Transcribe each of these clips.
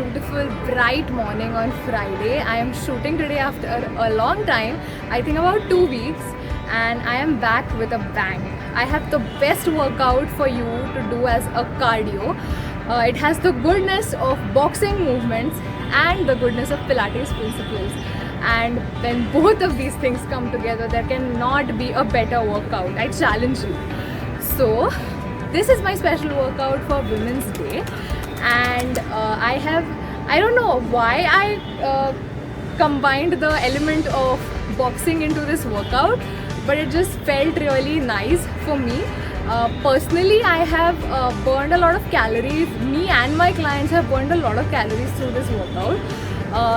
beautiful bright morning on Friday. I am shooting today after a long time, I think about 2 weeks, and I am back with a bang. I have the best workout for you to do as a cardio. It has the goodness of boxing movements and the goodness of Pilates principles. And when both of these things come together, there cannot be a better workout. I challenge you. So, this is my special workout for Women's Day, and I don't know why I combined the element of boxing into this workout, but it just felt really nice for me. Personally, I have burned a lot of calories. Me and my clients have burned a lot of calories through this workout,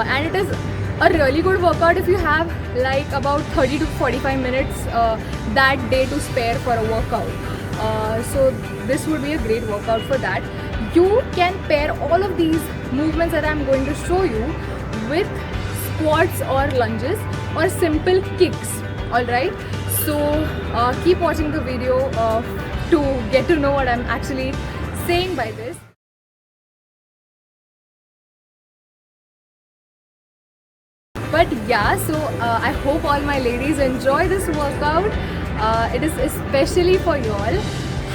and it is a really good workout if you have like about 30 to 45 minutes that day to spare for a workout. So this would be a great workout for that. You can pair all of these movements that I'm going to show you with squats or lunges or simple kicks. Alright, so keep watching the video to get to know what I'm actually saying by this. But yeah, so I hope all my ladies enjoy this workout. It is especially for you all.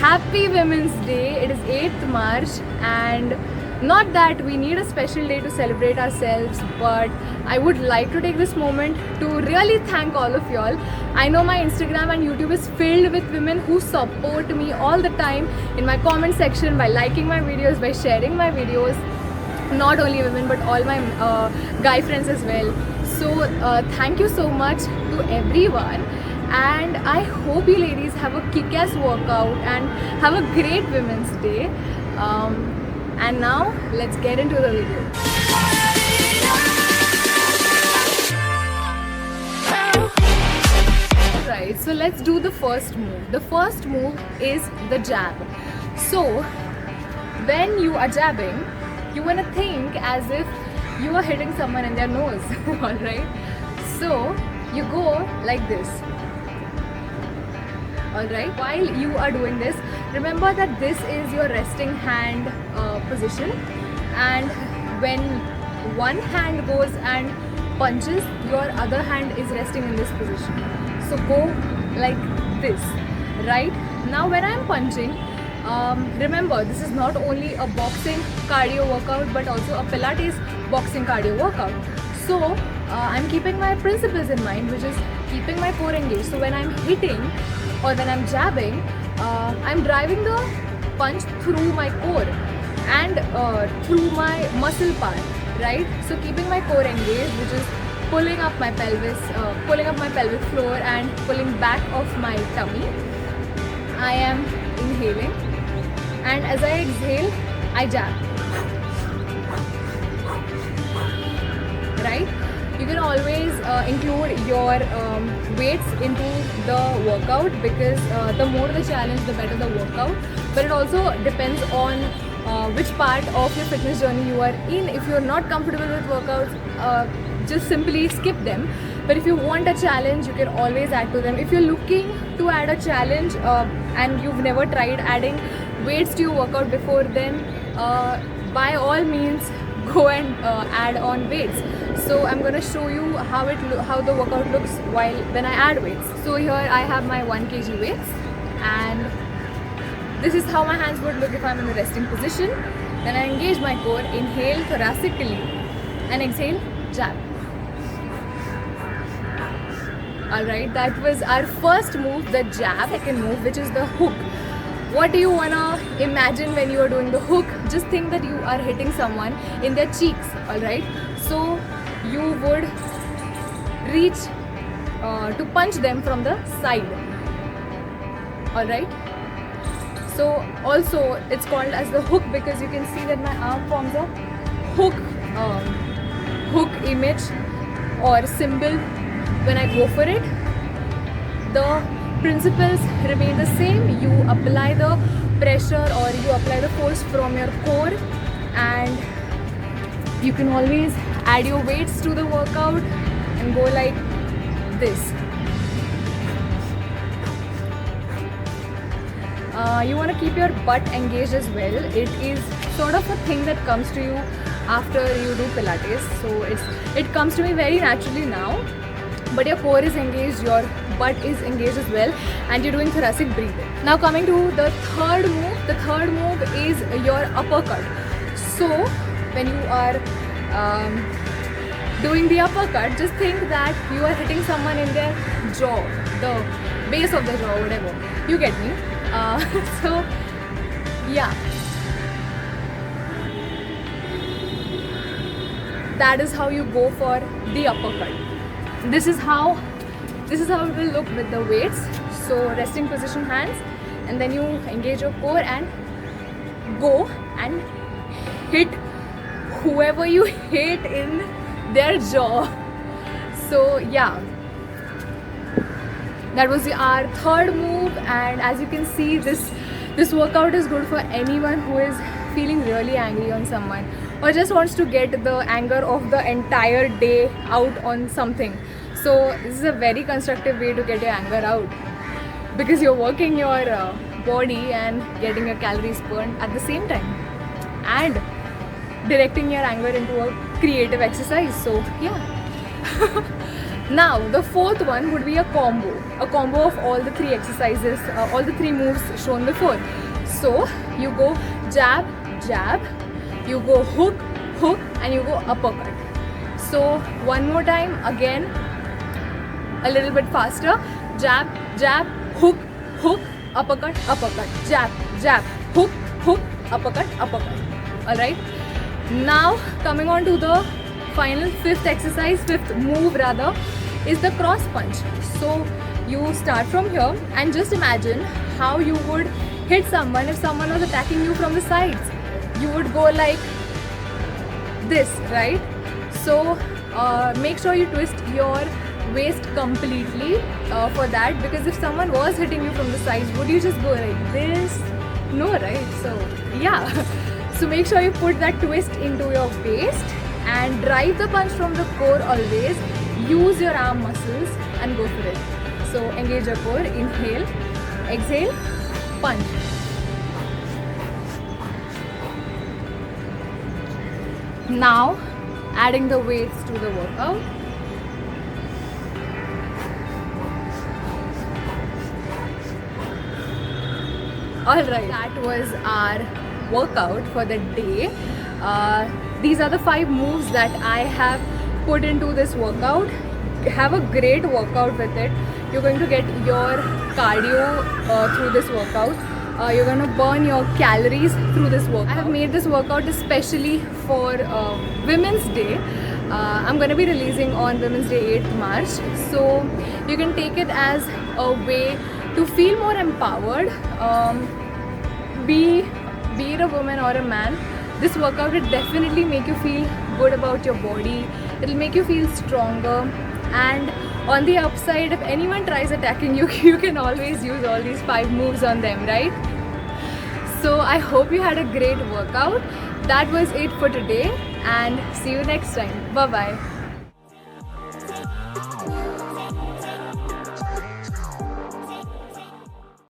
Happy Women's Day. It is 8th March, and not that we need a special day to celebrate ourselves, but I would like to take this moment to really thank all of y'all. I know my Instagram and YouTube is filled with women who support me all the time in my comment section, by liking my videos, by sharing my videos. Not only women but all my guy friends as well. So thank you so much to everyone, and I hope you ladies have a kick-ass workout and have a great Women's Day. And now let's get into the video. Right, so let's do the first move. The first move is the jab. So when you are jabbing, you want to think as if you are hitting someone in their nose. Alright, so you go like this. Alright, while you are doing this, remember that this is your resting hand position, and when one hand goes and punches, your other hand is resting in this position. So go like this. Right, now when I am punching, remember, this is not only a boxing cardio workout but also a Pilates boxing cardio workout. So I'm keeping my principles in mind, which is keeping my core engaged. So when I'm hitting or when I'm jabbing, I'm driving the punch through my core and through my muscle part, right? So keeping my core engaged, which is pulling up my pelvis, pulling up my pelvic floor and pulling back of my tummy. I am inhaling, and as I exhale, I jab. Right? You can always include your weights into the workout, because the more the challenge, the better the workout. But it also depends on which part of your fitness journey you are in. If you're not comfortable with workouts, just simply skip them. But if you want a challenge, you can always add to them. If you're looking to add a challenge and you've never tried adding weights to your workout before, then by all means go and add on weights. So I'm going to show you how the workout looks when I add weights. So here I have my 1 kg weights, and this is how my hands would look if I'm in the resting position. Then I engage my core, inhale thoracically, and exhale, jab. Alright, that was our first move, the jab. Second move, which is the hook. What do you wanna imagine when you are doing the hook? Just think that you are hitting someone in their cheeks, alright? So you would reach to punch them from the side, alright? So also it's called as the hook because you can see that my arm forms a hook, hook image or symbol when I go for it. The principles remain the same. You apply the pressure or you apply the force from your core, and you can always add your weights to the workout and go like this. You want to keep your butt engaged as well. It is sort of a thing that comes to you after you do Pilates. So it comes to me very naturally now. But your core is engaged, your butt is engaged as well, and you're doing thoracic breathing. Now coming to the third move is your uppercut. So when you are doing the uppercut, just think that you are hitting someone in their jaw, the base of the jaw, whatever. You get me? So yeah, that is how you go for the uppercut. This is how it will look with the weights. So resting position hands, and then you engage your core and go and hit whoever you hit in their jaw. So yeah, that was our third move. And as you can see, this workout is good for anyone who is feeling really angry on someone, or just wants to get the anger of the entire day out on something. So this is a very constructive way to get your anger out, because you're working your body and getting your calories burned at the same time, and directing your anger into a creative exercise. So yeah. Now the fourth one would be a combo of all the three exercises, all the three moves shown before. So you go jab, jab, you go hook, hook, and you go uppercut. So one more time, again, a little bit faster. Jab, jab, hook, hook, uppercut, uppercut. Jab, jab, hook, hook, uppercut, uppercut. Alright. Now coming on to the final fifth move rather, is the cross punch. So you start from here and just imagine how you would hit someone if someone was attacking you from the sides. You would go like this, right? So make sure you twist your waist completely for that, because if someone was hitting you from the sides, would you just go like this? No, right? So yeah. So make sure you put that twist into your waist and drive the punch from the core always. Use your arm muscles and go for it. So engage your core, inhale, exhale, punch. Now adding the weights to the workout. Alright, that was our workout for the day. These are the 5 moves that I have put into this workout. Have a great workout with it. You're going to get your cardio through this workout. You're going to burn your calories through this workout. I have made this workout especially for Women's Day. I'm going to be releasing on Women's Day 8th March. So you can take it as a way to feel more empowered. Be it a woman or a man, this workout will definitely make you feel good about your body. It'll make you feel stronger, and on the upside, if anyone tries attacking you, you can always use all these 5 moves on them, right? So I hope you had a great workout. That was it for today, and see you next time. Bye bye.